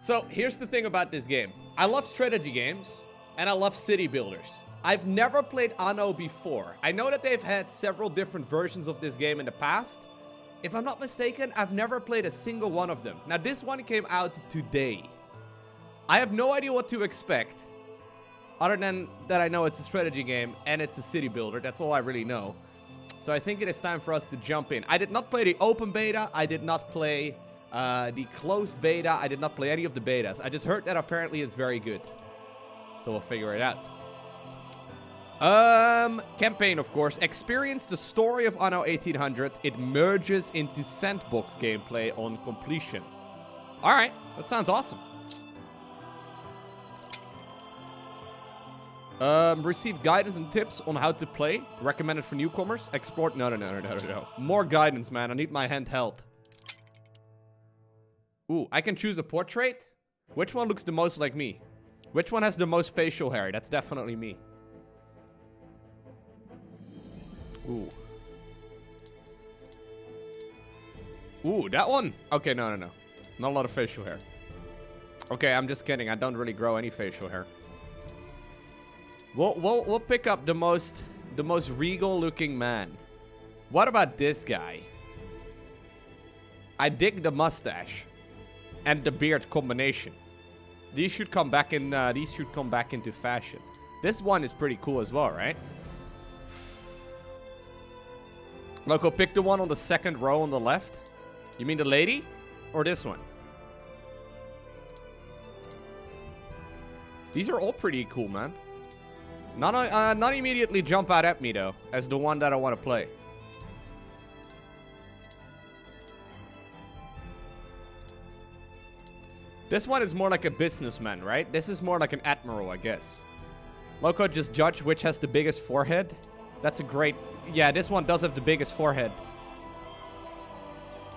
So here's the thing about this game. I love strategy games and I love city builders. I've never played Anno before. I know that they've had several different versions of this game in the past. If I'm not mistaken, I've never played a single one of them. Now this one came out today. I have no idea what to expect. Other than that I know it's a strategy game and it's a city builder. That's all I really know. So I think it is time for us to jump in. I did not play the open beta. I did not play the closed beta. I did not play any of the betas. I just heard that apparently it's very good. So we'll figure it out. Campaign, of course. Experience the story of Anno 1800. It merges into Sandbox gameplay on completion. Alright, that sounds awesome. Receive guidance and tips on how to play. Recommended for newcomers. Explore. No. More guidance, man. I need my handheld. Ooh, I can choose a portrait. Which one looks the most like me? Which one has the most facial hair? That's definitely me. Ooh. Ooh, that one? Okay, no. Not a lot of facial hair. Okay, I'm just kidding. I don't really grow any facial hair. We'll pick up the most regal looking man. What about this guy? I dig the mustache and the beard combination. These should come back in. These should come back into fashion. This one is pretty cool as well, right? Lowko, pick the one on the second row on the left. You mean the lady? Or this one? These are all pretty cool, man. Not immediately jump out at me, though, as the one that I want to play. This one is more like a businessman, right? This is more like an admiral, I guess. Lowko, just judge which has the biggest forehead. That's a great... Yeah, this one does have the biggest forehead.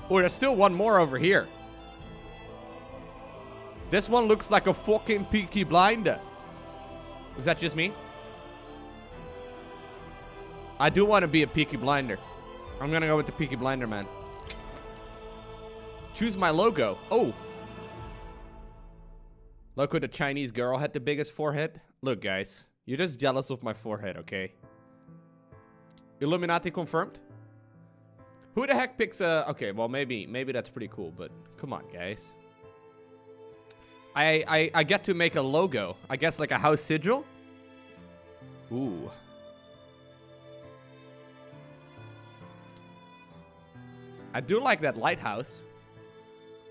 Oh, there's still one more over here. This one looks like a fucking Peaky Blinder. Is that just me? I do want to be a Peaky Blinder. I'm gonna go with the Peaky Blinder, man. Choose my logo. Oh. Lowko, the Chinese girl had the biggest forehead. Look, guys. You're just jealous of my forehead, okay? Illuminati confirmed? Who the heck picks a... Okay, well, maybe that's pretty cool, but come on, guys. I get to make a logo. I guess like a house sigil? Ooh. I do like that lighthouse.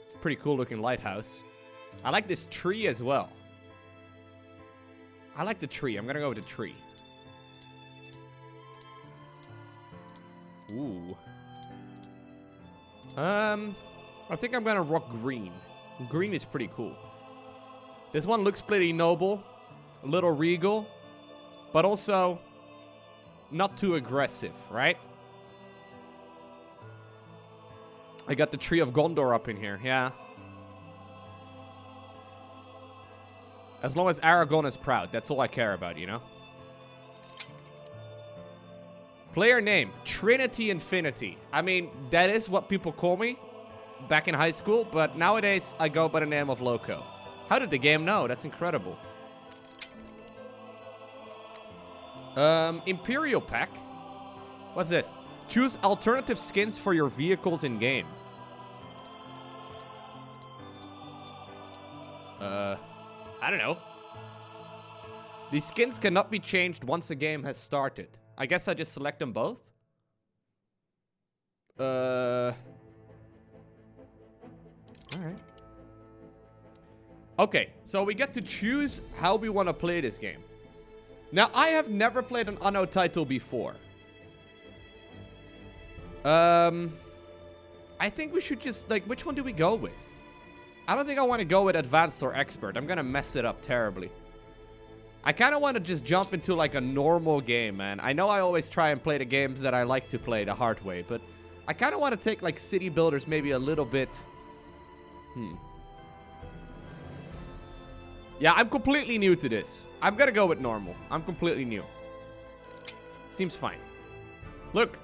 It's a pretty cool looking lighthouse. I like this tree as well. I like the tree. I'm gonna go with the tree. Ooh. I think I'm gonna rock green. Green is pretty cool. This one looks pretty noble. A little regal. But also not too aggressive, right? I got the Tree of Gondor up in here, yeah. As long as Aragorn is proud, that's all I care about, you know? Player name, Trinity Infinity. I mean, that is what people call me back in high school, but nowadays I go by the name of Lowko. How did the game know? That's incredible. Imperial Pack. What's this? Choose alternative skins for your vehicles in game. I don't know. These skins cannot be changed once the game has started. I guess I just select them both. Alright. Okay, so we get to choose how we want to play this game. Now, I have never played an Anno title before. I think we should just, like, which one do we go with? I don't think I want to go with Advanced or Expert. I'm gonna mess it up terribly. I kind of want to just jump into, like, a normal game, man. I know I always try and play the games that I like to play the hard way, but I kind of want to take, like, city builders maybe a little bit... Yeah, I'm completely new to this. I'm gonna go with normal. I'm completely new. Seems fine. Look.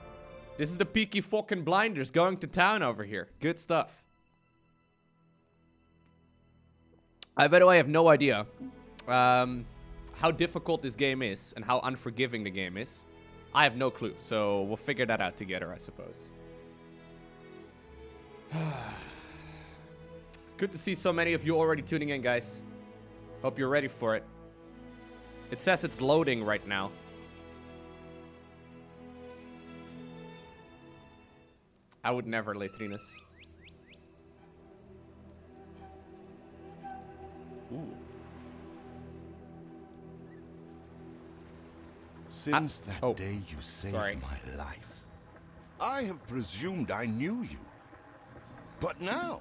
This is the Peaky fucking Blinders going to town over here. Good stuff. I, by the way, have no idea how difficult this game is and how unforgiving the game is. I have no clue, so we'll figure that out together, I suppose. Good to see so many of you already tuning in, guys. Hope you're ready for it. It says it's loading right now. I would never, Letrinas. Ooh. Since that day you saved my life, I have presumed I knew you. But now,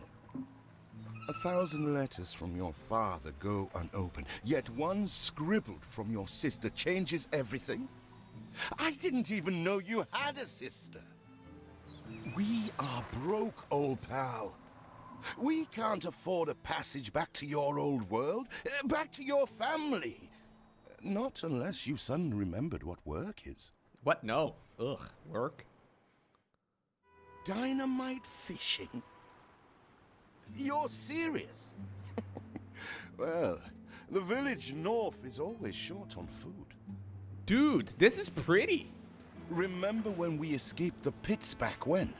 1,000 letters from your father go unopened, yet one scribbled from your sister changes everything? I didn't even know you had a sister. We are broke, old pal. We can't afford a passage back to your old world, back to your family. Not unless you suddenly remembered what work is. What? No. Ugh. Work? Dynamite fishing? You're serious? Well, the village north is always short on food. Dude, this is pretty. Remember when we escaped the pits back when?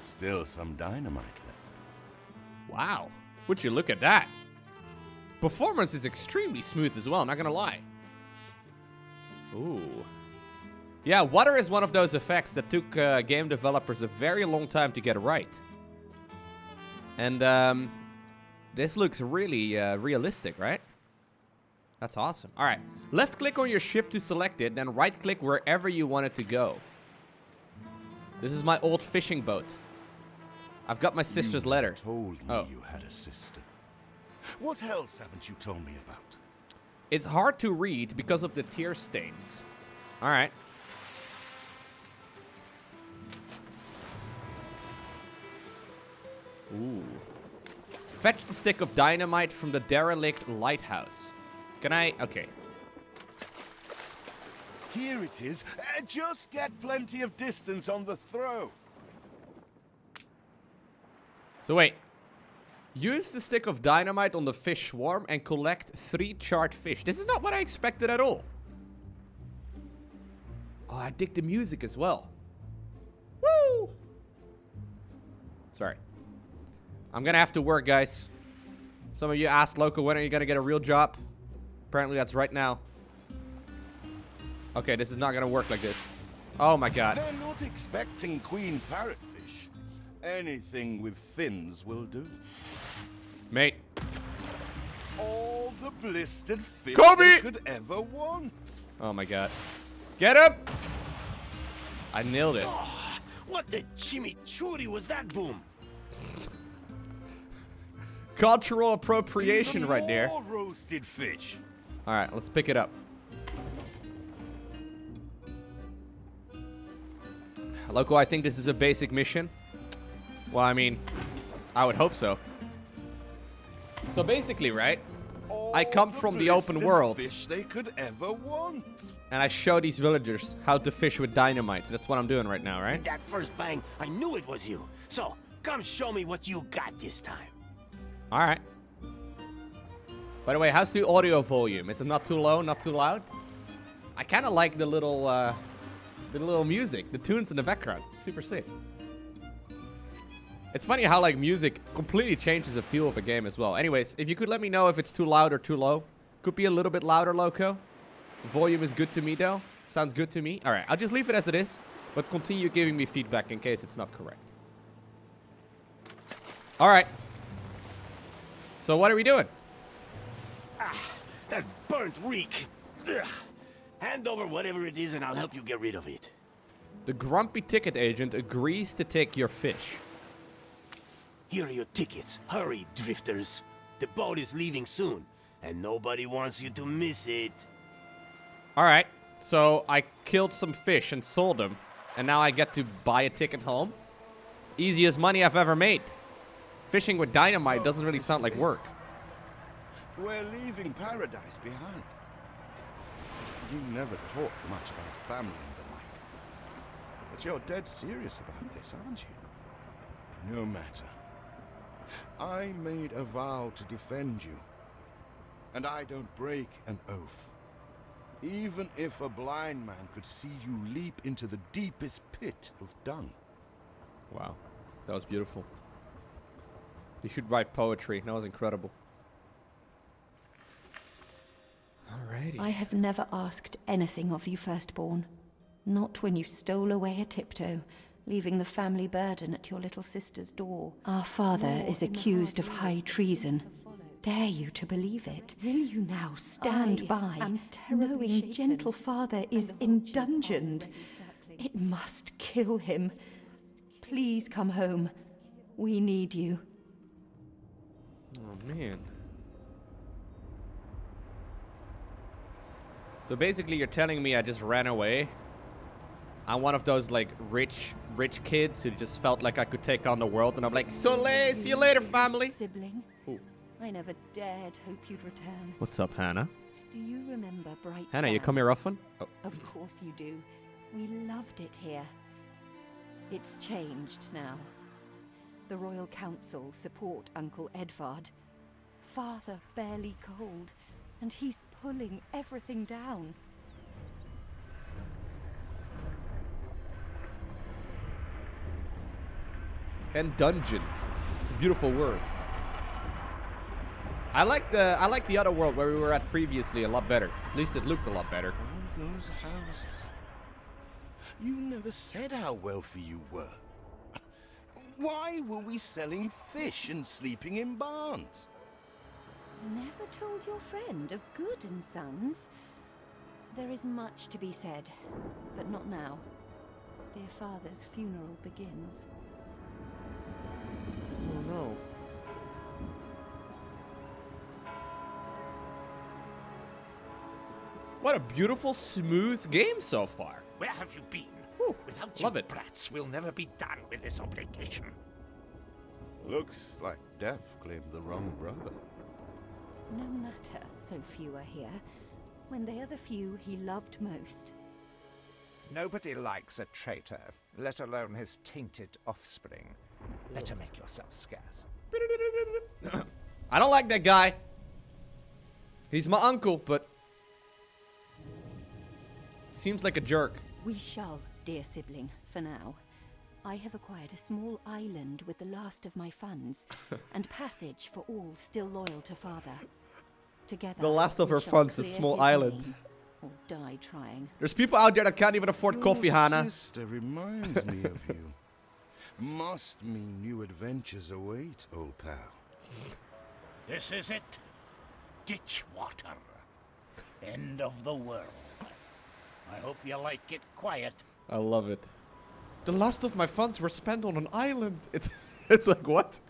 Still some dynamite left. Wow. Would you look at that? Performance is extremely smooth as well, not gonna lie. Ooh. Yeah, water is one of those effects that took game developers a very long time to get right. And this looks really realistic, right? That's awesome. All right, left click on your ship to select it, then right click wherever you want it to go. This is my old fishing boat. I've got my sister's letter. You told me you had a sister. What else haven't you told me about? It's hard to read because of the tear stains. All right. Ooh. Fetch the stick of dynamite from the derelict lighthouse. Can I? Okay. Here it is. Just get plenty of distance on the throw. So wait. Use the stick of dynamite on the fish swarm and collect 3 charred fish. This is not what I expected at all. Oh, I dig the music as well. Woo! Sorry. I'm gonna have to work, guys. Some of you asked Lowko, when are you gonna get a real job? Apparently that's right now. Okay, this is not gonna work like this. Oh my god. They're not expecting queen parrotfish. Anything with fins will do. Mate. All the blistered fish Kobe! they could ever want. Oh my god. Get him! I nailed it. Oh, what the chimichurri was that boom? Cultural appropriation Even right there. more roasted fish. Alright, let's pick it up. Lowko, I think this is a basic mission. Well, I mean, I would hope so. So basically, right? I come from the open world. Fish they could ever want. And I show these villagers how to fish with dynamite. That's what I'm doing right now, right? That first bang, I knew it was you. So, come show me what you got this time. Alright. By the way, how's the audio volume? Is it not too low, not too loud? I kind of like the little music, the tunes in the background. It's super sick. It's funny how like music completely changes the feel of a game as well. Anyways, if you could let me know if it's too loud or too low. Could be a little bit louder, Lowko. Volume is good to me though. Sounds good to me. Alright, I'll just leave it as it is. But continue giving me feedback in case it's not correct. Alright. So what are we doing? Ah, that burnt reek. Ugh. Hand over whatever it is and I'll help you get rid of it. The grumpy ticket agent agrees to take your fish. Here are your tickets. Hurry, drifters. The boat is leaving soon, and nobody wants you to miss it. Alright, so I killed some fish and sold them, and now I get to buy a ticket home? Easiest money I've ever made. Fishing with dynamite doesn't really sound like work. We're leaving paradise behind. You never talked much about family and the like. But you're dead serious about this, aren't you? No matter. I made a vow to defend you, and I don't break an oath. Even if a blind man could see you leap into the deepest pit of dung. Wow, that was beautiful. You should write poetry. That was incredible. Alrighty. I have never asked anything of you, firstborn. Not when you stole away a tiptoe, leaving the family burden at your little sister's door. Our father is accused of high treason. Dare you to believe it? Will you now stand by, knowing gentle father is indungeoned? It must kill him. Please come home. We need you. Oh, man. So basically you're telling me I just ran away? I'm one of those, like, rich kids who just felt like I could take on the world, and I'm like, so late, see you later, family. Sibling, Ooh. I never dared hope you'd return. What's up, Hannah? Do you remember Bright Hannah, you come here Sands? often? Oh. Of course you do. We loved it here. It's changed now. The Royal Council support Uncle Edvard. Father barely cold, and he's pulling everything down. And dungeoned. It's a beautiful word. I like the other world where we were at previously a lot better. At least it looked a lot better. All those houses. You never said how wealthy you were. Why were we selling fish and sleeping in barns? Never told your friend of Good and Sons. There is much to be said, but not now. Dear father's funeral begins. Oh no. What a beautiful, smooth game so far. Where have you been? Whew, Without love you it. brats, we'll never be done with this obligation. Looks like Death claimed the wrong brother. No matter so few are here, when they are the few he loved most. Nobody likes a traitor, let alone his tainted offspring. Better make yourself scarce. I don't like that guy. He's my uncle, but seems like a jerk. We shall, dear sibling, for now. I have acquired a small island with the last of my funds, and passage for all still loyal to father. Together, The last of we her shall funds is clear small his island. name, or die trying. There's people out there that can't even afford coffee, Your Hannah. sister reminds me of you. Must mean new adventures await, old pal. This is it. Ditch water. End of the world. I hope you like it quiet. I love it. The last of my funds were spent on an island. It's like, what?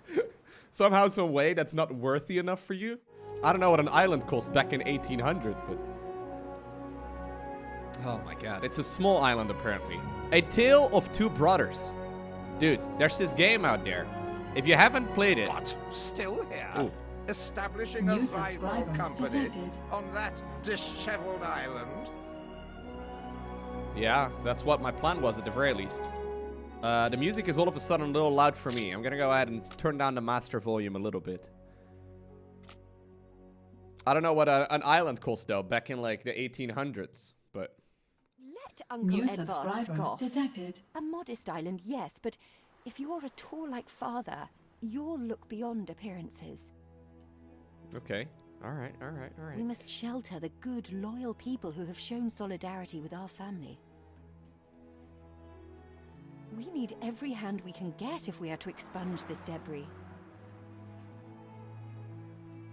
Somehow, some way that's not worthy enough for you? I don't know what an island cost back in 1800, but... Oh my god, it's a small island apparently. A Tale of Two Brothers. Dude, there's this game out there. If you haven't played it... What? Still here? Ooh. Establishing New a rival subscriber company detected. on that disheveled island? Yeah, that's what my plan was at the very least. The music is all of a sudden a little loud for me. I'm gonna go ahead and turn down the master volume a little bit. I don't know what an island cost though, back in like the 1800s, but... Let Uncle New Edvard subscriber scoff. detected. A modest island, yes, but if you're at all like father, you'll look beyond appearances. Okay, alright. We must shelter the good, loyal people who have shown solidarity with our family. We need every hand we can get if we are to expunge this debris.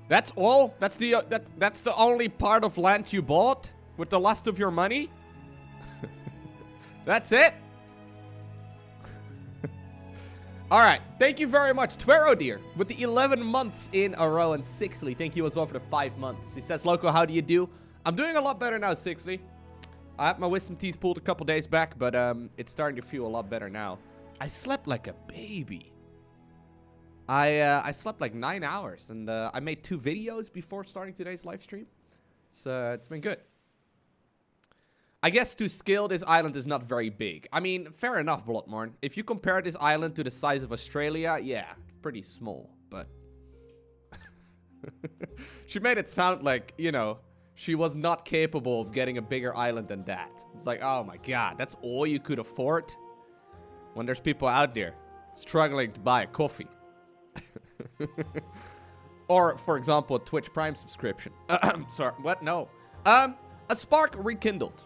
That's all? That's the only part of land you bought? With the last of your money? That's it? Alright, thank you very much. Twero Deer with the 11 months in a row, and Sixley, thank you as well for the 5 months. He says, Lowko, how do you do? I'm doing a lot better now, Sixley. I had my wisdom teeth pulled a couple days back, but it's starting to feel a lot better now. I slept like a baby. I slept like 9 hours, and I made 2 videos before starting today's live stream. It's been good. I guess to scale this island is not very big. I mean, fair enough, Bloodmorn. If you compare this island to the size of Australia, yeah, it's pretty small. But She made it sound like, you know, she was not capable of getting a bigger island than that. It's like, oh my god, that's all you could afford? When there's people out there struggling to buy a coffee. Or, for example, a Twitch Prime subscription. Sorry, what? No. A spark rekindled.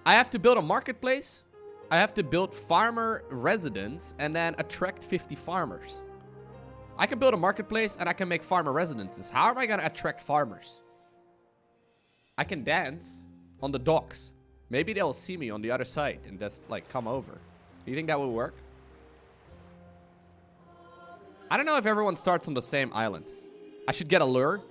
I have to build a marketplace. I have to build farmer residence and then attract 50 farmers. I can build a marketplace and I can make farmer residences. How am I going to attract farmers? I can dance on the docks. Maybe they'll see me on the other side and just, like, come over. Do you think that will work? I don't know if everyone starts on the same island. I should get a lure.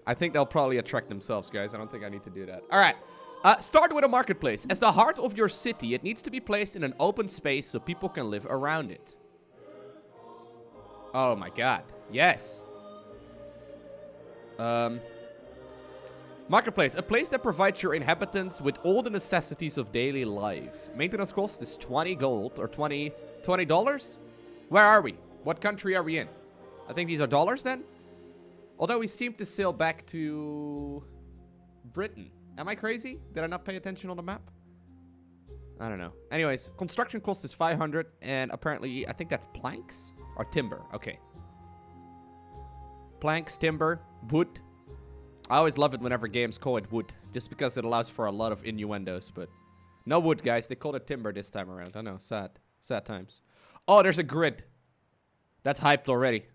I think they'll probably attract themselves, guys. I don't think I need to do that. All right. Start with a marketplace. As the heart of your city, it needs to be placed in an open space so people can live around it. Oh my god. Yes. Marketplace. A place that provides your inhabitants with all the necessities of daily life. Maintenance cost is 20 gold or $20. Where are we? What country are we in? I think these are dollars then? Although we seem to sail back to Britain. Am I crazy? Did I not pay attention on the map? I don't know. Anyways, construction cost is 500 and apparently I think that's planks or timber. Okay. Planks, timber, wood. I always love it whenever games call it wood, just because it allows for a lot of innuendos, but no wood, guys. They called it timber this time around. I know, sad times. Oh, there's a grid. That's hyped already.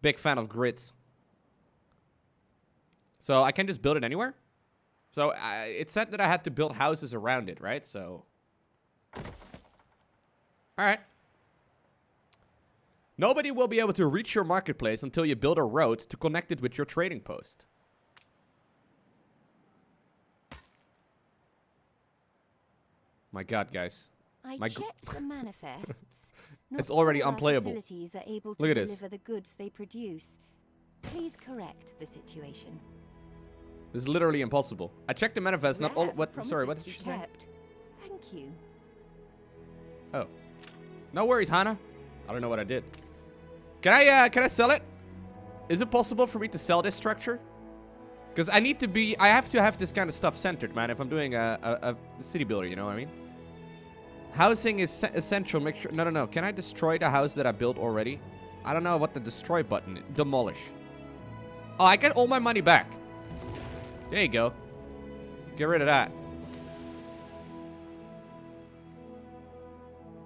Big fan of grids. So I can just build it anywhere? So it said that I had to build houses around it, right? So, all right. Nobody will be able to reach your marketplace until you build a road to connect it with your trading post. My god, guys. I checked the manifests. It's already unplayable. Facilities are able to Look at this. deliver the goods they produce. Please correct the situation. This is literally impossible. I checked the manifest, not all. What? Sorry, what did she say? Thank you. Oh, no worries, Hannah. I don't know what I did. Can I sell it? Is it possible for me to sell this structure? Because I have to have this kind of stuff centered, man. If I'm doing a city builder, you know what I mean? Housing is essential. Make sure. No. Can I destroy the house that I built already? I don't know what the destroy button is. Demolish. Oh, I get all my money back. There you go. Get rid of that.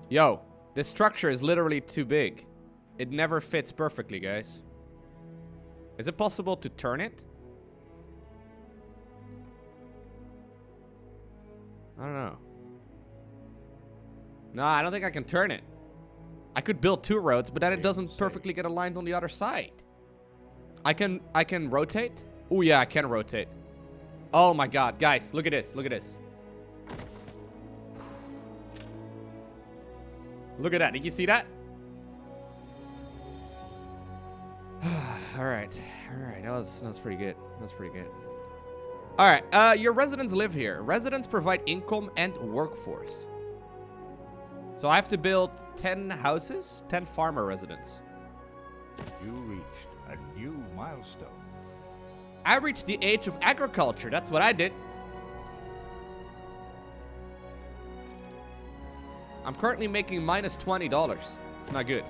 Yo, this structure is literally too big. It never fits perfectly, guys. Is it possible to turn it? I don't know. No, I don't think I can turn it. I could build 2 roads, but then it doesn't perfectly get aligned on the other side. I can rotate? Oh yeah, I can rotate. Oh my god, guys, look at this. Look at this. Look at that. Did you see that? All right. That was pretty good. All right. Your residents live here. Residents provide income and workforce. So I have to build 10 houses, 10 farmer residents. You reached a new milestone. I reached the age of agriculture. That's what I did. I'm currently making minus $20. It's not good.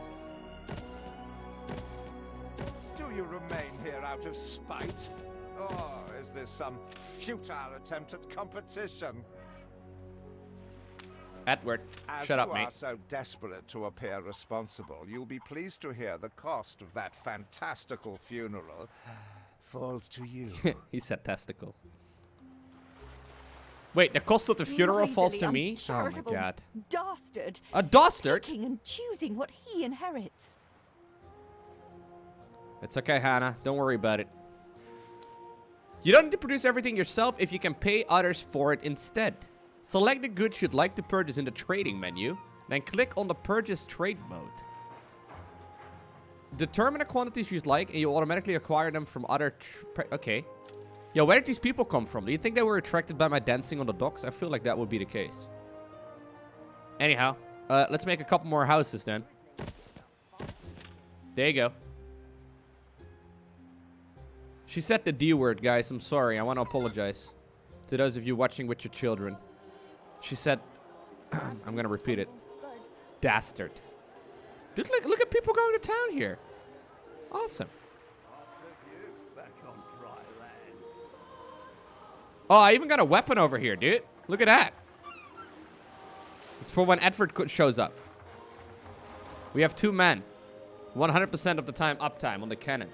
Do you remain here out of spite? Or is this some futile attempt at competition? Edward, shut up, mate. As you are so desperate to appear responsible, you'll be pleased to hear the cost of that fantastical funeral falls to you. He said testicle. Wait, the cost of the funeral falls to me? Oh my god. Dastard. A dastard? Picking and choosing what he inherits. It's okay, Hannah. Don't worry about it. You don't need to produce everything yourself if you can pay others for it instead. Select the goods you'd like to purchase in the trading menu, then click on the purchase trade mode. Determine the quantities you'd like and you'll automatically acquire them from other... Okay. Yo, where did these people come from? Do you think they were attracted by my dancing on the docks? I feel like that would be the case. Anyhow, let's make a couple more houses then. There you go. She said the D word, guys. I'm sorry. I want to apologize to those of you watching with your children. She said, I'm going to repeat it. Dastard. Dude, look at people going to town here. Awesome. Oh, I even got a weapon over here, dude. Look at that. It's for when Edward shows up. We have 2 men. 100% of the time uptime on the cannon.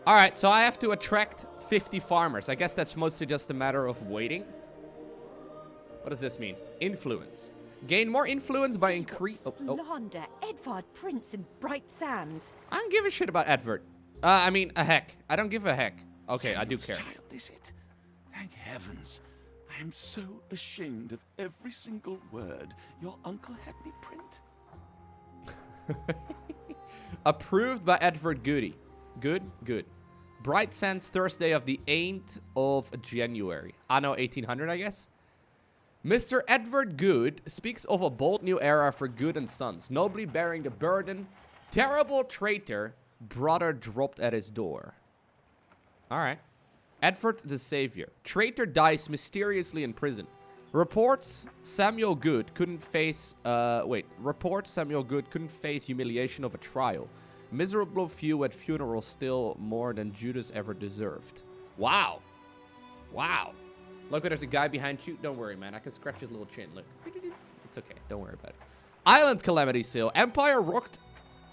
All right, so I have to attract 50 farmers. I guess that's mostly just a matter of waiting. What does this mean? Influence. Gain more influence by increase... Slander, Edvard Prince in Bright Sands. I don't give a shit about Edward. I mean, a heck. I don't give a heck. Okay, I do care. Child, is it? Thank heavens. I am so ashamed of every single word your uncle had me print. Approved by Edward Goody. Good, good. Bright Sands, Thursday of the 8th of January. Anno 1800, I guess. Mr. Edward Good speaks of a bold new era for Good and Sons. Nobly bearing the burden. Terrible traitor. Brother dropped at his door. Alright. Edward the Savior. Traitor dies mysteriously in prison. Reports Samuel Good couldn't face... Reports Samuel Good couldn't face humiliation of a trial. Miserable few at funerals still more than Judas ever deserved. Wow. Wow. Look, there's a guy behind you. Don't worry, man. I can scratch his little chin. Look. It's okay. Don't worry about it. Island Calamity Sale. Empire rocked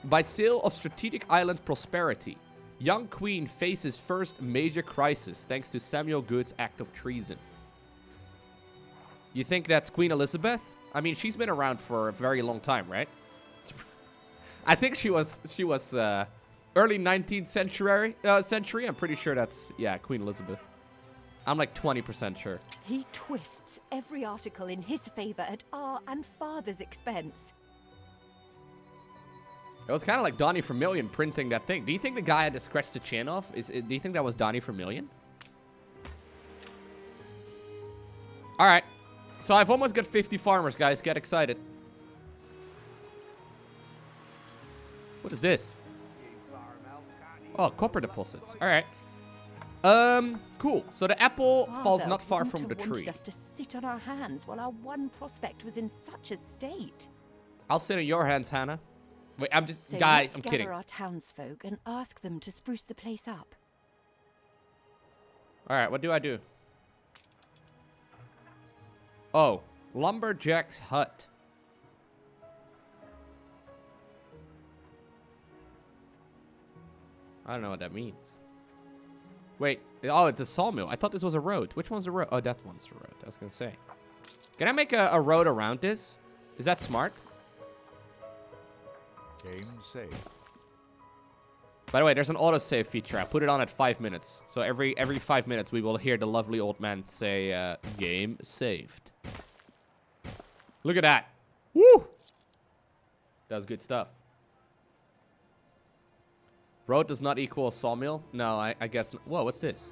by sale of strategic island prosperity. Young queen faces first major crisis thanks to Samuel Good's act of treason. You think that's Queen Elizabeth? I mean, she's been around for a very long time, right? I think she was early 19th century. I'm pretty sure that's, yeah, Queen Elizabeth. I'm like 20% sure. He twists every article in his favor at our and father's expense. It was kind of like Donnie Vermillion printing that thing. Do you think the guy had to scratch the chin off? Do you think that was Donnie Vermillion? All right. So I've almost got 50 farmers, guys. Get excited. What is this? Oh, copper deposits. All right. Cool. So the apple falls not far from the tree. Wanted us to sit on our hands while our one prospect was in such a state. I'll sit on your hands, Hannah. Wait, I'm just... So guys, I'm let's kidding. gather our townsfolk and ask them to spruce the place up. All right, what do I do? Oh, Lumberjack's hut. I don't know what that means. Wait, oh, it's a sawmill. I thought this was a road. Which one's the road? Oh, that one's the road. I was gonna say. Can I make a road around this? Is that smart? Game saved. By the way, there's an autosave feature. I put it on at 5 minutes. So every 5 minutes, we will hear the lovely old man say, game saved. Look at that. Woo! That was good stuff. Road does not equal sawmill? No, I guess... Whoa, what's this?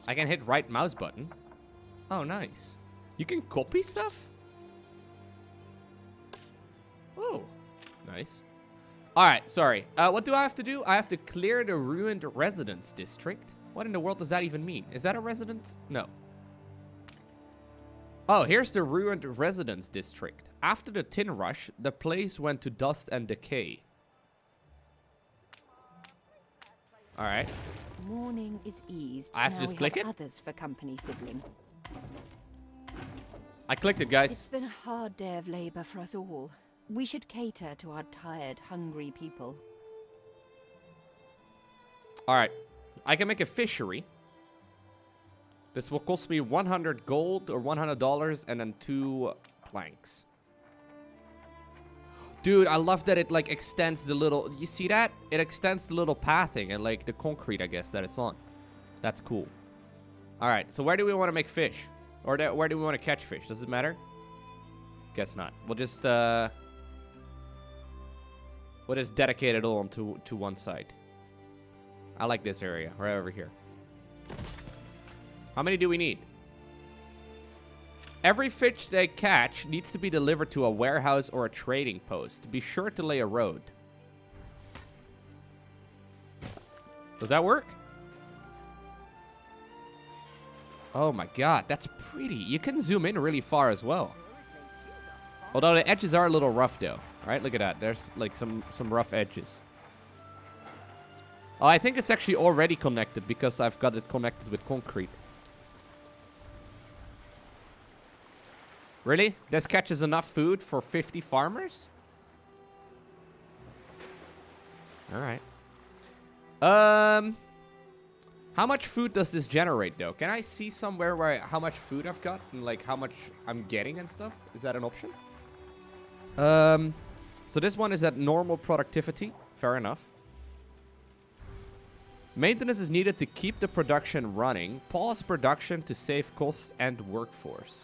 I can hit right mouse button. Oh, nice. You can copy stuff? Oh, nice. Alright, sorry. What do I have to do? I have to clear the ruined residence district. What in the world does that even mean? Is that a residence? No. Oh, here's the ruined residence district. After the tin rush, the place went to dust and decay. Alright. Morning is eased. I have to just click it? Others for company, sibling. I clicked it, guys. It's been a hard day of labor for us all. We should cater to our tired, hungry people. Alright. I can make a fishery. This will cost me 100 gold or $100 and then 2 planks. Dude, I love that it like extends the little... You see that? It extends the little pathing and like the concrete, I guess, that it's on. That's cool. Alright, so where do we want to make fish? Or where do we want to catch fish? Does it matter? Guess not. We'll just dedicate it all to one side. I like this area, right over here. How many do we need? Every fish they catch needs to be delivered to a warehouse or a trading post. Be sure to lay a road. Does that work? Oh my god, that's pretty. You can zoom in really far as well. Although the edges are a little rough though. Right? Look at that. There's like some rough edges. Oh, I think it's actually already connected because I've got it connected with concrete. Really? This catches enough food for 50 farmers? Alright. How much food does this generate, though? Can I see somewhere where how much food I've got and like how much I'm getting and stuff? Is that an option? So this one is at normal productivity. Fair enough. Maintenance is needed to keep the production running. Pause production to save costs and workforce.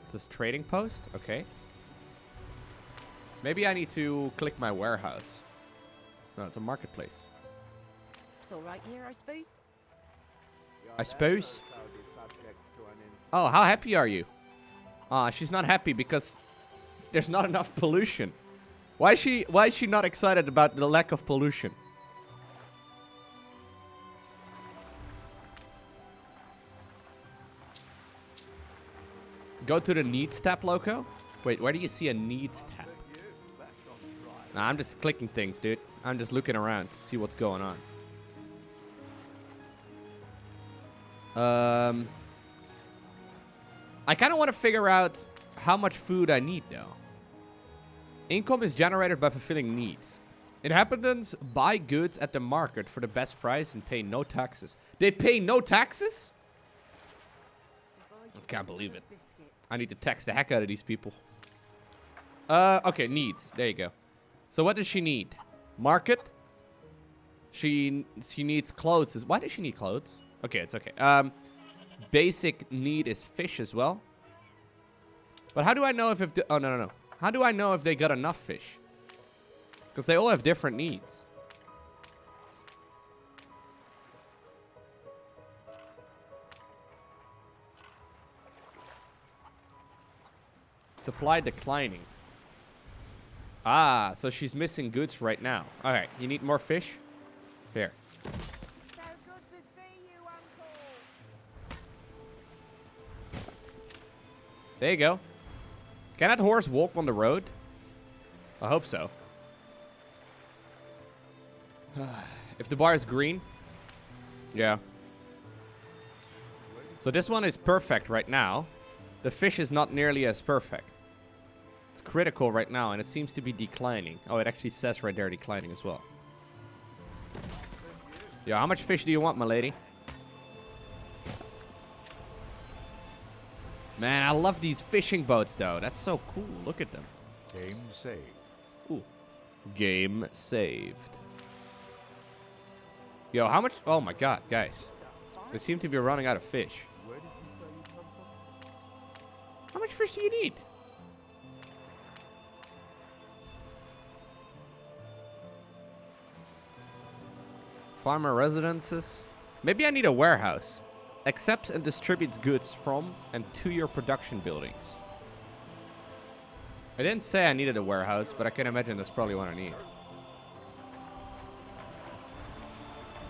It's this trading post? Okay. Maybe I need to click my warehouse. No, it's a marketplace. It's all right here, I suppose. I suppose. Oh, how happy are you? She's not happy because there's not enough pollution. Why is she not excited about the lack of pollution? Go to the needs tab, Lowko. Wait, where do you see a needs tab? Nah, I'm just clicking things, dude. I'm just looking around to see what's going on. I kind of want to figure out how much food I need, though. Income is generated by fulfilling needs. Inhabitants buy goods at the market for the best price and pay no taxes. They pay no taxes? I can't believe it. I need to tax the heck out of these people. Okay, needs. There you go. So what does she need? Market. She needs clothes. Why does she need clothes? Okay, it's okay. Basic need is fish as well. But how do I know if oh, no. How do I know if they got enough fish? Because they all have different needs. Supply declining. Ah, so she's missing goods right now. All right, you need more fish? Here. So good to see you, Uncle. There you go. Can that horse walk on the road? I hope so. If the bar is green. Yeah. So this one is perfect right now. The fish is not nearly as perfect. It's critical right now, and it seems to be declining. Oh, it actually says right there declining as well. Yeah, how much fish do you want, my lady? Man, I love these fishing boats, though. That's so cool. Look at them. Game saved. Ooh. Game saved. Yo, how much? Oh, my God, guys. They seem to be running out of fish. How much fish do you need? Farmer residences. Maybe I need a warehouse. Accepts and distributes goods from and to your production buildings. I didn't say I needed a warehouse, but I can imagine that's probably what I need.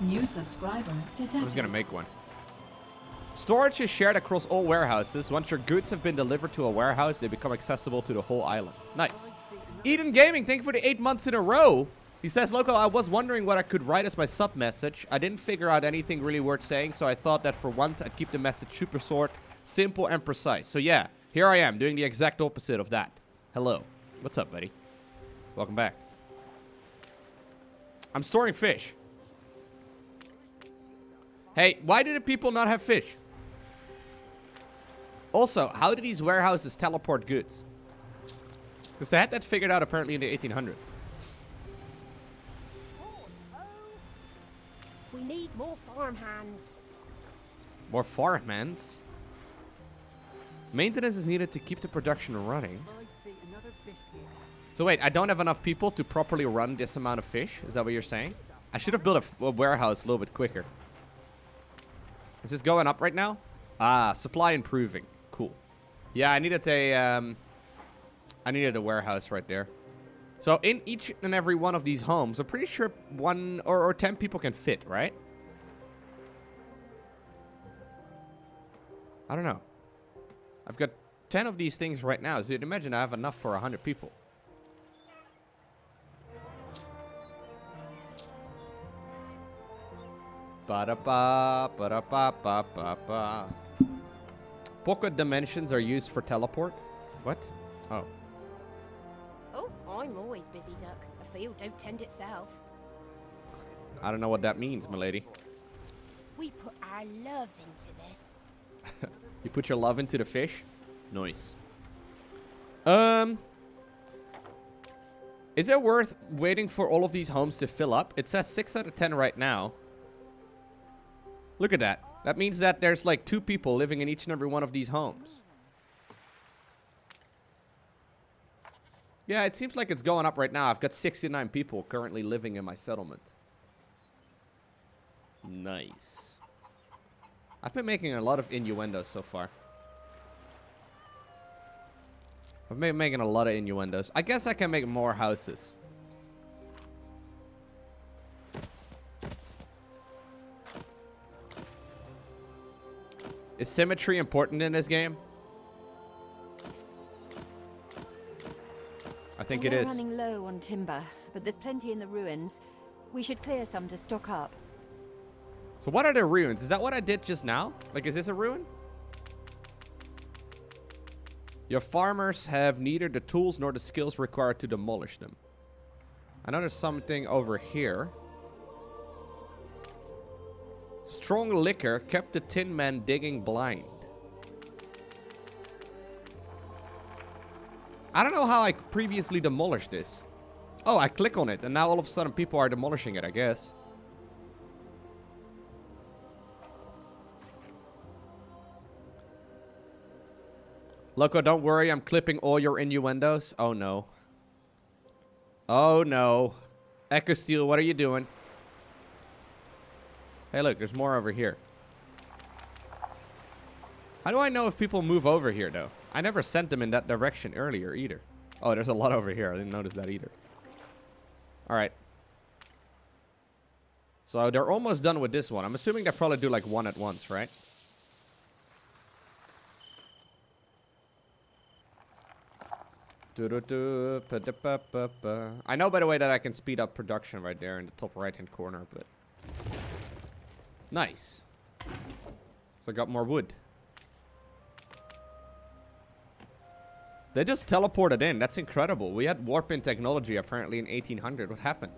New subscriber detected. I'm just gonna make one. Storage is shared across all warehouses. Once your goods have been delivered to a warehouse, they become accessible to the whole island. Nice. Eden Gaming, thank you for the 8 months in a row. He says, Lowko, I was wondering what I could write as my sub message. I didn't figure out anything really worth saying, so I thought that for once I'd keep the message super short, simple, and precise. So yeah, here I am doing the exact opposite of that. Hello. What's up, buddy? Welcome back. I'm storing fish. Hey, why do the people not have fish? Also, how do these warehouses teleport goods? Because they had that figured out apparently in the 1800s. We need more farmhands. More farmhands? Maintenance is needed to keep the production running. So wait, I don't have enough people to properly run this amount of fish? Is that what you're saying? I should have built a warehouse a little bit quicker. Is this going up right now? Ah, supply improving. Cool. Yeah, I needed a warehouse right there. So in each and every one of these homes, I'm pretty sure 1 or 10 people can fit, right? I don't know. I've got 10 of these things right now, so you'd imagine I have enough for 100 people. Ba-da-ba, ba-da-ba-ba-ba-ba. Pocket dimensions are used for teleport. What? Oh. Oh, I'm always busy, Duck. A field don't tend itself. I don't know what that means, milady. We put our love into this. You put your love into the fish? Nice. Is it worth waiting for all of these homes to fill up? It says 6 out of 10 right now. Look at that. That means that there's like 2 people living in each and every one of these homes. Yeah, it seems like it's going up right now. I've got 69 people currently living in my settlement. Nice. I've been making a lot of innuendos so far. I've been making a lot of innuendos. I guess I can make more houses. Is symmetry important in this game? I think it is. We're running low on timber, but there's plenty in the ruins. We should clear some to stock up. So what are the ruins? Is that what I did just now? Like, is this a ruin? Your farmers have neither the tools nor the skills required to demolish them. I know there's something over here. Strong liquor kept the tin man digging blind. I don't know how I previously demolished this. Oh, I click on it and now all of a sudden people are demolishing it, I guess. Lowko, don't worry, I'm clipping all your innuendos. Oh no. Oh no. Echo Steel, what are you doing? Hey look, there's more over here. How do I know if people move over here though? I never sent them in that direction earlier either. Oh, there's a lot over here. I didn't notice that either. Alright. So they're almost done with this one. I'm assuming they probably do like one at once, right? I know, by the way, that I can speed up production right there in the top right-hand corner, but... Nice. So I got more wood. They just teleported in. That's incredible. We had warp-in technology apparently in 1800. What happened?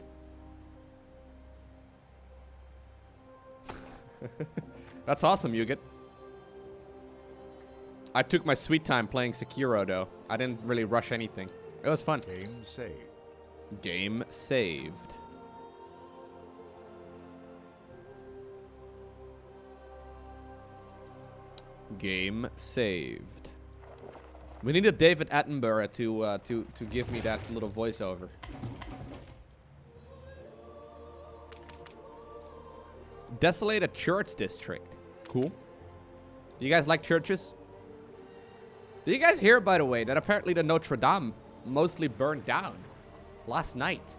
That's awesome, Yuget. I took my sweet time playing Sekiro, though. I didn't really rush anything. It was fun. Game saved. Game saved. Game saved. We needed David Attenborough to give me that little voiceover. Desolated church district. Cool. Do you guys like churches? Did you guys hear, by the way, that apparently the Notre Dame mostly burned down last night?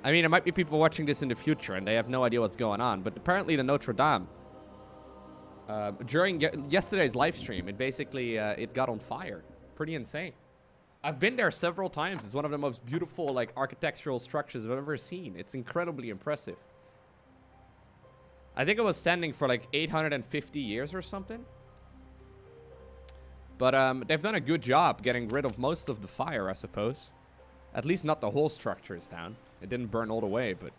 I mean, there might be people watching this in the future and they have no idea what's going on, but apparently the Notre Dame, during yesterday's live stream, it basically, it got on fire. Pretty insane. I've been there several times. It's one of the most beautiful, like, architectural structures I've ever seen. It's incredibly impressive. I think it was standing for like 850 years or something. But they've done a good job getting rid of most of the fire, I suppose. At least not the whole structure is down. It didn't burn all the way, but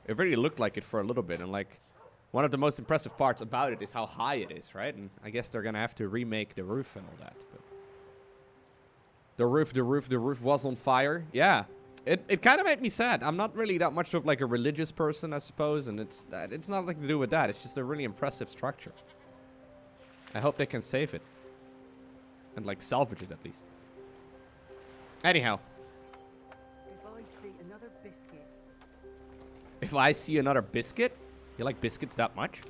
it really looked like it for a little bit. And like, one of the most impressive parts about it is how high it is, right? And I guess they're gonna have to remake the roof and all that. But the roof was on fire. Yeah, it kind of made me sad. I'm not really that much of like a religious person, I suppose, and it's nothing to do with that. It's just a really impressive structure. I hope they can save it. And like salvage it at least. Anyhow. If I see another biscuit. If I see another biscuit? You like biscuits that much?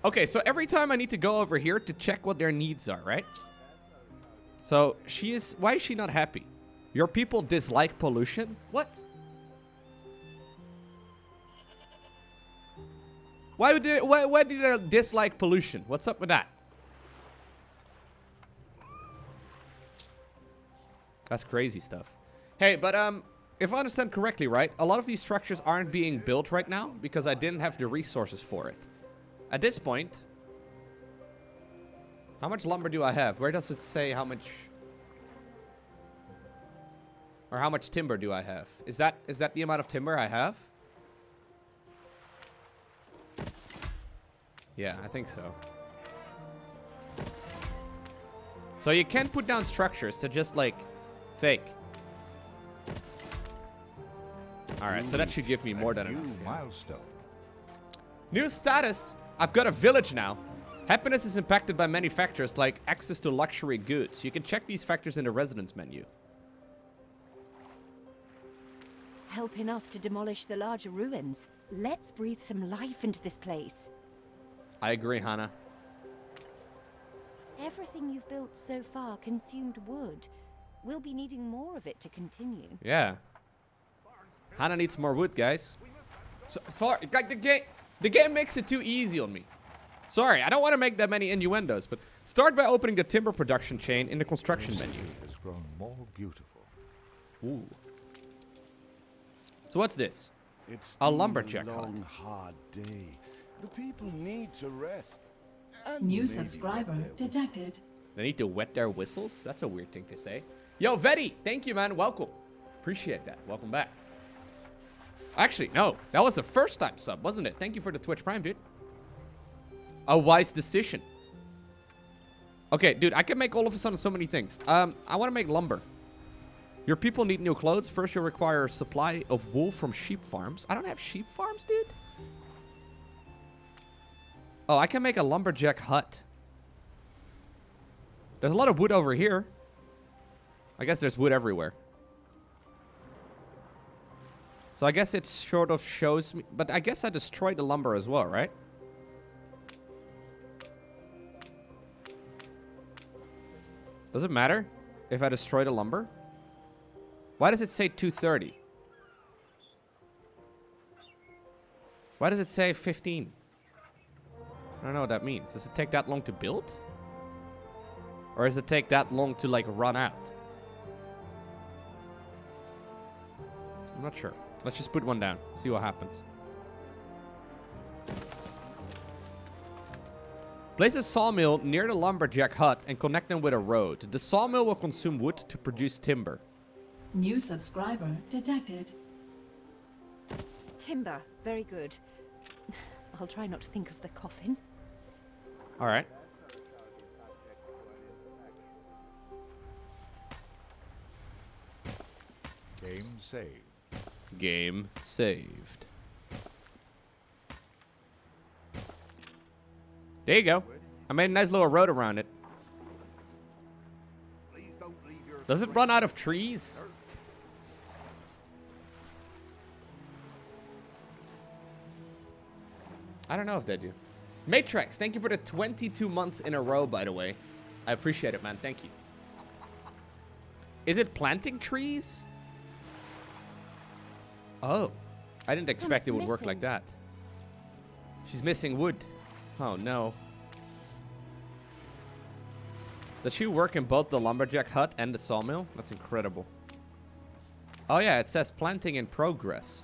Okay, so every time I need to go over here to check what their needs are, right? So why is she not happy? Your people dislike pollution? What? Why do they dislike pollution? What's up with that? That's crazy stuff. Hey, but if I understand correctly, right? A lot of these structures aren't being built right now because I didn't have the resources for it. At this point, how much lumber do I have? Where does it say how much... Or how much timber do I have? Is that the amount of timber I have? Yeah, I think so. So you can put down structures to just like fake. Alright, so that should give me more than enough. Yeah. Milestone. New status. I've got a village now. Happiness is impacted by many factors like access to luxury goods. You can check these factors in the residence menu. Help enough to demolish the larger ruins. Let's breathe some life into this place. I agree, Hannah. Everything you've built so far consumed wood. We'll be needing more of it to continue. Yeah. Hannah needs more wood, guys. Sorry, like the game makes it too easy on me. Sorry, I don't want to make that many innuendos, but start by opening the timber production chain in the construction menu. Has grown more beautiful. Ooh. So what's this? It's A lumberjack been a long, hut. hard day. The people need to rest. And New maybe subscriber wet their detected. They need to wet their whistles? That's a weird thing to say. Yo, Vetti, thank you, man. Welcome. Appreciate that. Welcome back. Actually, no. That was the first time sub, wasn't it? Thank you for the Twitch Prime, dude. A wise decision. Okay, dude, I can make all of a sudden so many things. I want to make lumber. Your people need new clothes. First, you'll require a supply of wool from sheep farms. I don't have sheep farms, dude. Oh, I can make a lumberjack hut. There's a lot of wood over here. I guess there's wood everywhere. So I guess it sort of shows me... But I guess I destroyed the lumber as well, right? Does it matter if I destroy the lumber? Why does it say 230? Why does it say 15? I don't know what that means. Does it take that long to build? Or does it take that long to, like, run out? I'm not sure. Let's just put one down. See what happens. Place a sawmill near the lumberjack hut and connect them with a road. The sawmill will consume wood to produce timber. New subscriber detected. Timber, very good. I'll try not to think of the coffin. All right. Game saved. Game saved. There you go. I made a nice little road around it. Does it run out of trees? I don't know if they do. Matrix, thank you for the 22 months in a row, by the way. I appreciate it, man. Thank you. Is it planting trees? Oh. I didn't expect it would work like that. She's missing wood. Oh, no. Does she work in both the lumberjack hut and the sawmill? That's incredible. Oh, yeah. It says planting in progress.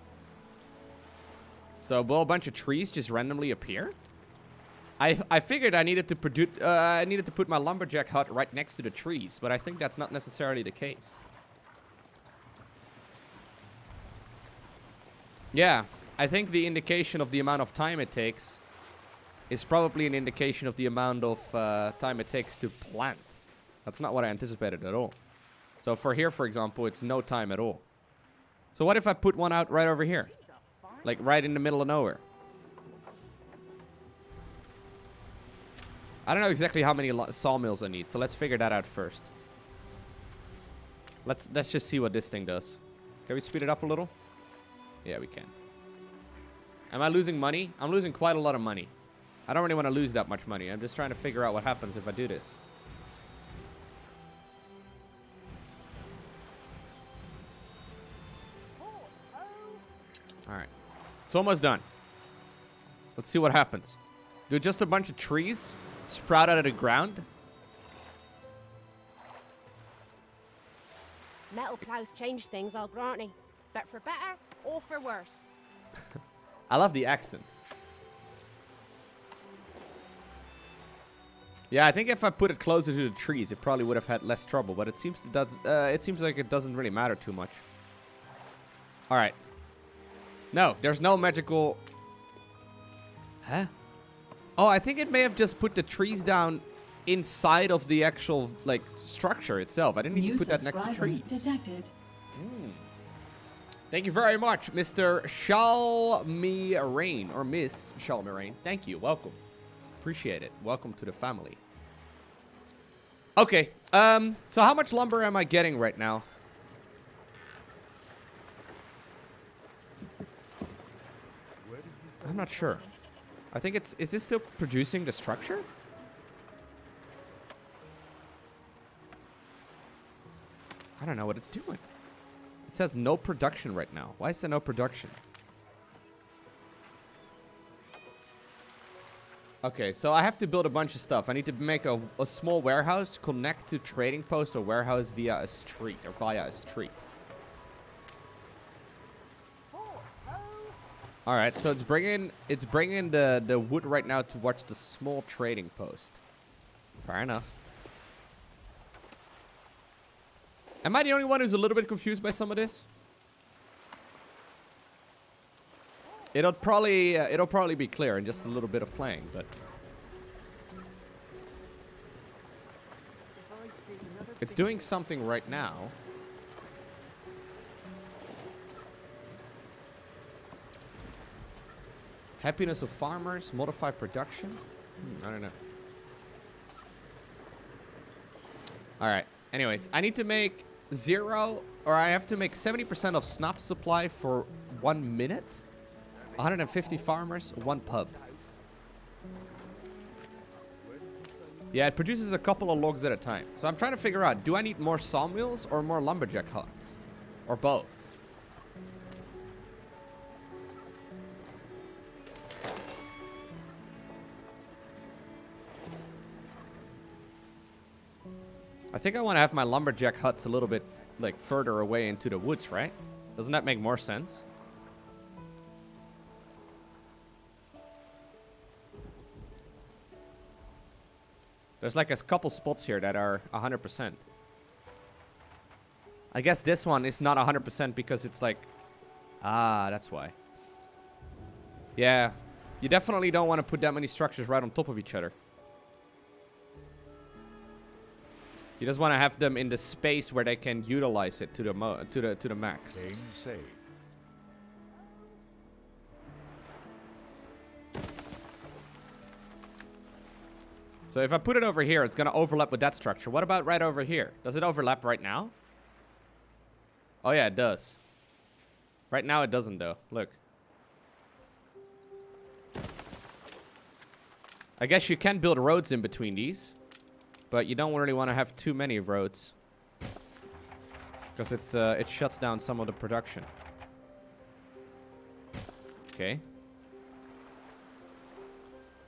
So will a bunch of trees just randomly appear? I figured I needed to put my lumberjack hut right next to the trees, but I think that's not necessarily the case. Yeah, I think the indication of the amount of time it takes is probably an indication of the amount of time it takes to plant. That's not what I anticipated at all. So for here, for example, it's no time at all. So what if I put one out right over here? Like right in the middle of nowhere. I don't know exactly how many sawmills I need, so let's figure that out first. Let's just see what this thing does. Can we speed it up a little? Yeah, we can. Am I losing money? I'm losing quite a lot of money. I don't really want to lose that much money. I'm just trying to figure out what happens if I do this. Alright. It's almost done. Let's see what happens. Do just a bunch of trees sprout out of the ground? Metal plows change things, I'll grant you. But for better or for worse. I love the accent. Yeah, I think if I put it closer to the trees, it probably would have had less trouble. But it seems like it doesn't really matter too much. All right. No, there's no magical. Huh? Oh, I think it may have just put the trees down inside of the actual like structure itself. I didn't need to put that next to trees. Detected. Thank you very much, Mr. Shalmirain, or Miss Shalmirain. Thank you. Welcome. Appreciate it. Welcome to the family. Okay. So how much lumber am I getting right now? I'm not sure. I think it's... Is this still producing the structure? I don't know what it's doing. It says no production right now. Why is there no production? Okay, so I have to build a bunch of stuff. I need to make a small warehouse, connect to trading post or warehouse via a street. All right, so it's bringing the wood right now towards the small trading post. Fair enough. Am I the only one who's a little bit confused by some of this? It'll probably be clear in just a little bit of playing, but it's doing something right now. Happiness of farmers, modify production. I don't know. All right. Anyways, I need to make 70% of snap supply for 1 minute. 150 farmers, 1 pub. Yeah, it produces a couple of logs at a time. So I'm trying to figure out, do I need more sawmills or more lumberjack huts? Or both? I think I want to have my lumberjack huts a little bit like further away into the woods, right? Doesn't that make more sense? There's like a couple spots here that are 100%. I guess this one is not 100% because it's like... Ah, that's why. Yeah. You definitely don't want to put that many structures right on top of each other. You just want to have them in the space where they can utilize it to the max. Game saved. So if I put it over here, it's going to overlap with that structure. What about right over here? Does it overlap right now? Oh, yeah, it does. Right now, it doesn't, though. Look. I guess you can build roads in between these. But you don't really want to have too many roads. Because it shuts down some of the production. Okay.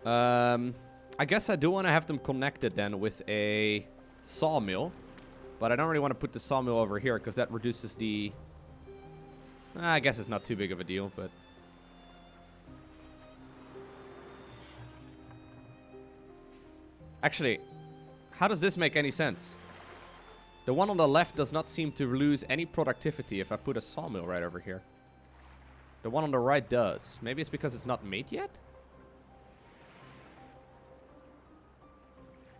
I guess I do want to have them connected then with a sawmill. But I don't really want to put the sawmill over here because that reduces the... I guess it's not too big of a deal, but... Actually, how does this make any sense? The one on the left does not seem to lose any productivity if I put a sawmill right over here. The one on the right does. Maybe it's because it's not made yet?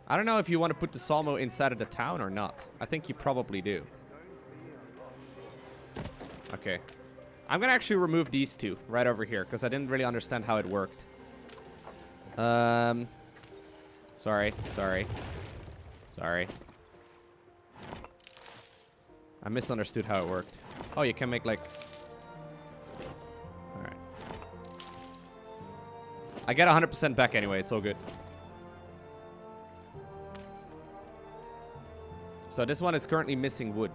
I don't know if you want to put the sawmill inside of the town or not. I think you probably do. Okay. I'm going to actually remove these two right over here because I didn't really understand how it worked. Sorry. I misunderstood how it worked. Oh, you can make like... Alright. I get 100% back anyway, it's all good. So this one is currently missing wood.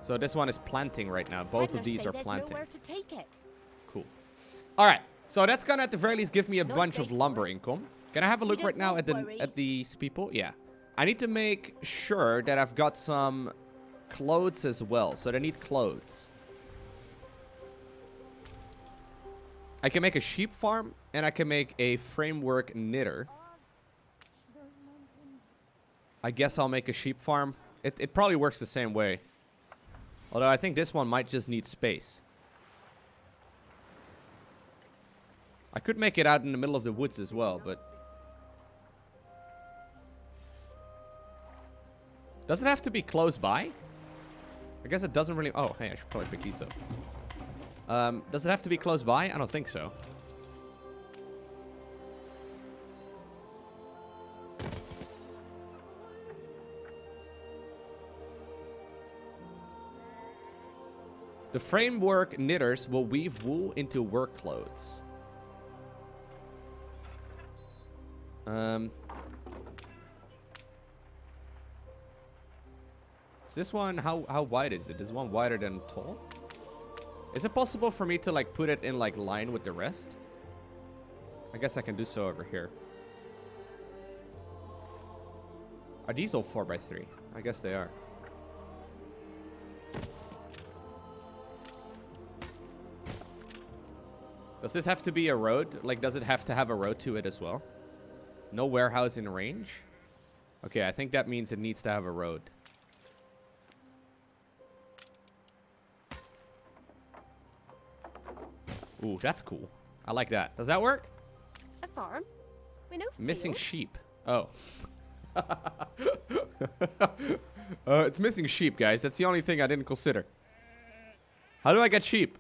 So this one is planting right now. Both of these are planting. Nowhere to take it. Cool. All right. So that's gonna at the very least give me a bunch of lumber income. Can I have a look right now at these people? Yeah. I need to make sure that I've got some clothes as well. So they need clothes. I can make a sheep farm and I can make a framework knitter. I guess I'll make a sheep farm. It probably works the same way. Although I think this one might just need space. I could make it out in the middle of the woods as well, but... Does it have to be close by? I guess it doesn't really... Oh, hey, I should probably pick these up. Does it have to be close by? I don't think so. The framework knitters will weave wool into work clothes. Is this one, how wide is it? Is one wider than tall? Is it possible for me to like put it in like line with the rest? I guess I can do so over here. Are these all 4x3? I guess they are. Does this have to be a road? Like, does it have to have a road to it as well? No warehouse in range? Okay, I think that means it needs to have a road. Ooh, that's cool. I like that. Does that work? A farm? We know. Missing sheep. Oh. It's missing sheep, guys. That's the only thing I didn't consider. How do I get sheep?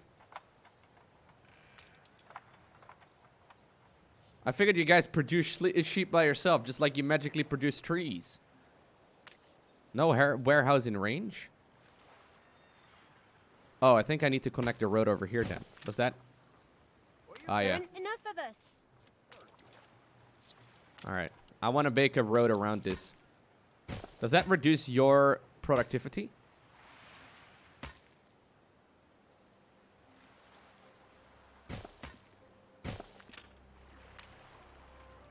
I figured you guys produce sheep by yourself, just like you magically produce trees. No warehouse in range? Oh, I think I need to connect the road over here then. Was that? Ah, yeah. Enough of us. Alright. I want to make a road around this. Does that reduce your productivity?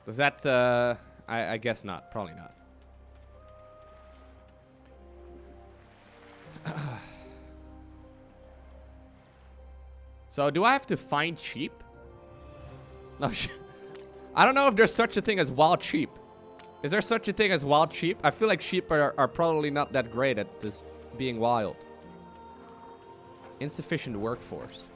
Was that, I guess not. Probably not. So, do I have to find sheep? No, I don't know if there's such a thing as wild sheep. Is there such a thing as wild sheep? I feel like sheep are probably not that great at this being wild. Insufficient workforce.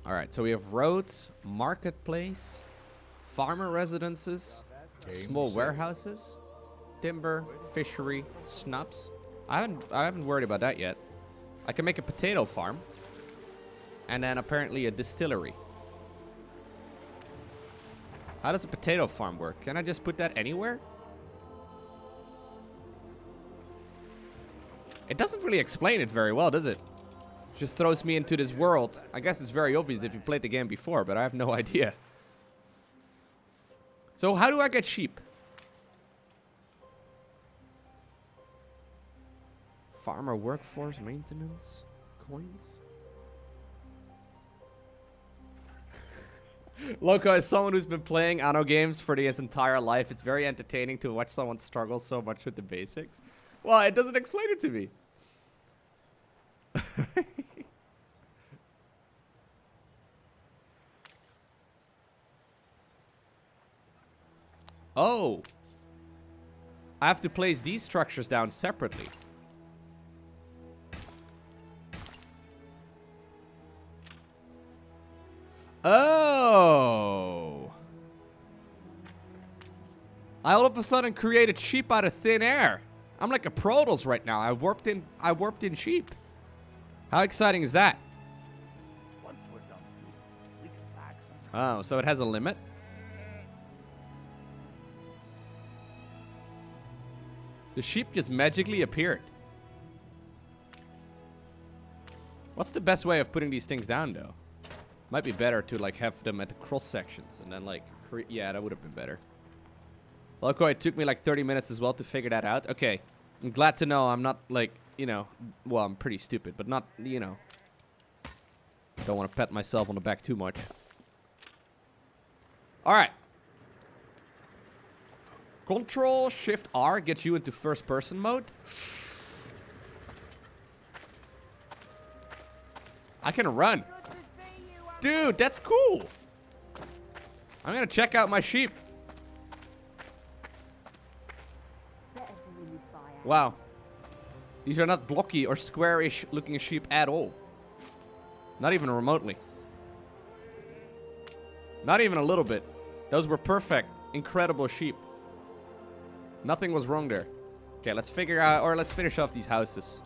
Alright, so we have roads, marketplace, farmer residences, small warehouses, timber, fishery, snaps. I haven't worried about that yet. I can make a potato farm. And then apparently a distillery. How does a potato farm work? Can I just put that anywhere? It doesn't really explain it very well, does it? Just throws me into this world. I guess it's very obvious if you played the game before, but I have no idea. So how do I get sheep? Farmer workforce maintenance coins. Lowko, as someone who's been playing Anno games for his entire life, it's very entertaining to watch someone struggle so much with the basics. Well, it doesn't explain it to me. Oh. I have to place these structures down separately. Oh. I all of a sudden created sheep out of thin air. I'm like a Protoss right now. I warped in sheep. How exciting is that? Once we're done, we can pack some. Oh, so it has a limit? The sheep just magically appeared. What's the best way of putting these things down, though? Might be better to, like, have them at the cross sections and then, like, yeah, that would have been better. Lowko, it took me like 30 minutes as well to figure that out. Okay. I'm glad to know I'm not like, you know, well, I'm pretty stupid, but not, you know. Don't want to pat myself on the back too much. Alright. Control Shift R gets you into first person mode. I can run. Dude, that's cool. I'm gonna check out my sheep. Wow. These are not blocky or squarish looking sheep at all. Not even remotely. Not even a little bit. Those were perfect, incredible sheep. Nothing was wrong there. Okay, let's figure out, or let's finish off these houses.